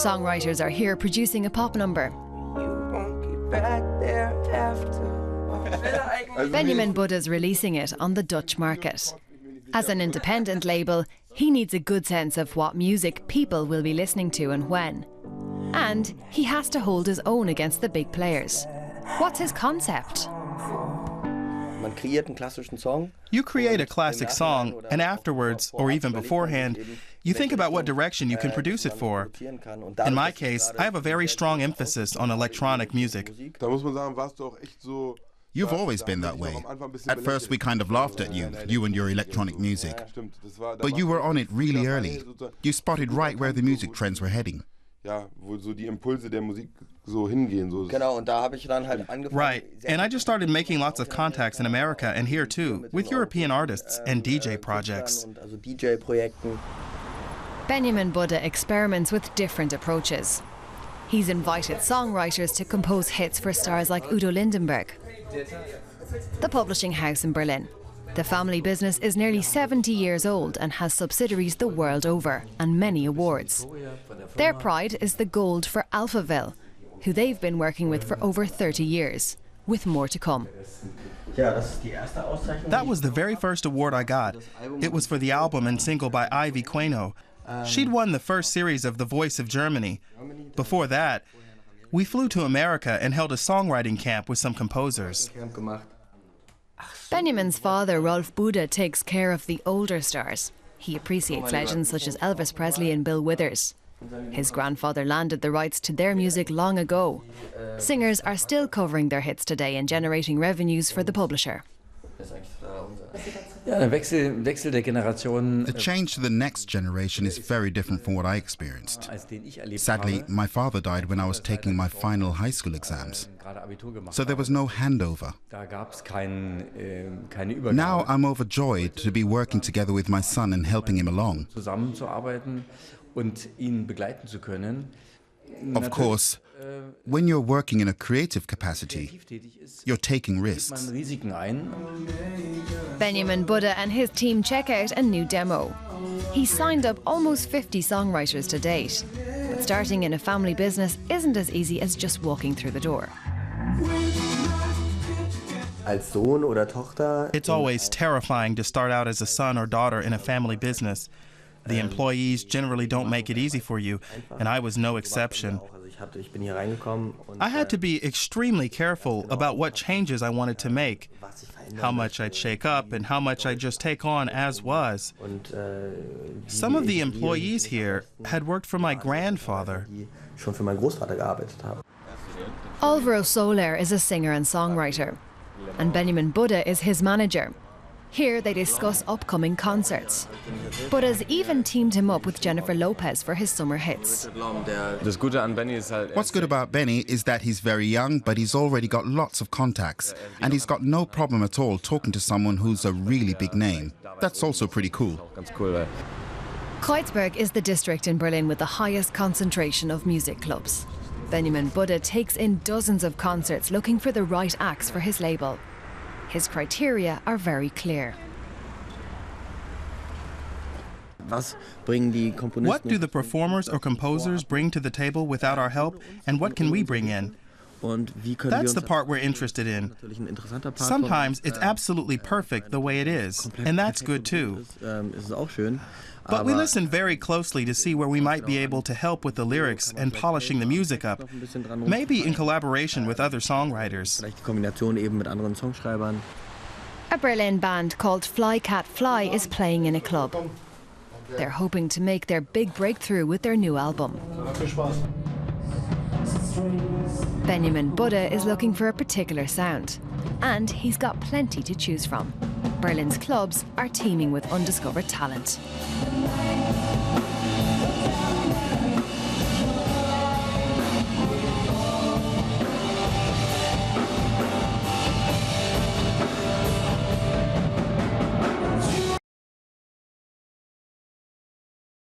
Songwriters are here producing a pop number. Benjamin Budde's releasing it on the Dutch market. As an independent label, he needs a good sense of what music people will be listening to and when. And he has to hold his own against the big players. What's his concept? You create a classic song, and afterwards, or even beforehand, you think about what direction you can produce it for. In my case, I have a very strong emphasis on electronic music. You've always been that way. At first we kind of laughed at you and your electronic music. But you were on it really early. You spotted right where the music trends were heading. Right, and I just started making lots of contacts in America and here too, with European artists and DJ projects. Benjamin Budde experiments with different approaches. He's invited songwriters to compose hits for stars like Udo Lindenberg. The publishing house in Berlin. The family business is nearly 70 years old and has subsidiaries the world over and many awards. Their pride is the gold for Alphaville, who they've been working with for over 30 years, with more to come. That was the very first award I got. It was for the album and single by Ivy Quaino. She'd won the first series of The Voice of Germany. Before that, we flew to America and held a songwriting camp with some composers. Benjamin's father, Rolf Budde, takes care of the older stars. He appreciates legends such as Elvis Presley and Bill Withers. His grandfather landed the rights to their music long ago. Singers are still covering their hits today and generating revenues for the publisher. The change to the next generation is very different from what I experienced. Sadly, my father died when I was taking my final high school exams. So there was no handover. Now I'm overjoyed to be working together with my son and helping him along. Of course, when you're working in a creative capacity, you're taking risks. Benjamin Budde and his team check out a new demo. He's signed up almost 50 songwriters to date. But starting in a family business isn't as easy as just walking through the door. It's always terrifying to start out as a son or daughter in a family business. The employees generally don't make it easy for you, and I was no exception. I had to be extremely careful about what changes I wanted to make, how much I'd shake up and how much I'd just take on as was. Some of the employees here had worked for my grandfather. Alvaro Soler is a singer and songwriter, and Benjamin Budde is his manager. Here they discuss upcoming concerts. Budde has even teamed him up with Jennifer Lopez for his summer hits. What's good about Benny is that he's very young, but he's already got lots of contacts, and he's got no problem at all talking to someone who's a really big name. That's also pretty cool. Kreuzberg is the district in Berlin with the highest concentration of music clubs. Benjamin Budde takes in dozens of concerts looking for the right acts for his label. His criteria are very clear. What do the performers or composers bring to the table without our help, and what can we bring in? That's the part we're interested in. Sometimes it's absolutely perfect the way it is, and that's good too. But we listen very closely to see where we might be able to help with the lyrics and polishing the music up, maybe in collaboration with other songwriters. A Berlin band called Fly Cat Fly is playing in a club. They're hoping to make their big breakthrough with their new album. Benjamin Budde is looking for a particular sound, and he's got plenty to choose from. Berlin's clubs are teeming with undiscovered talent.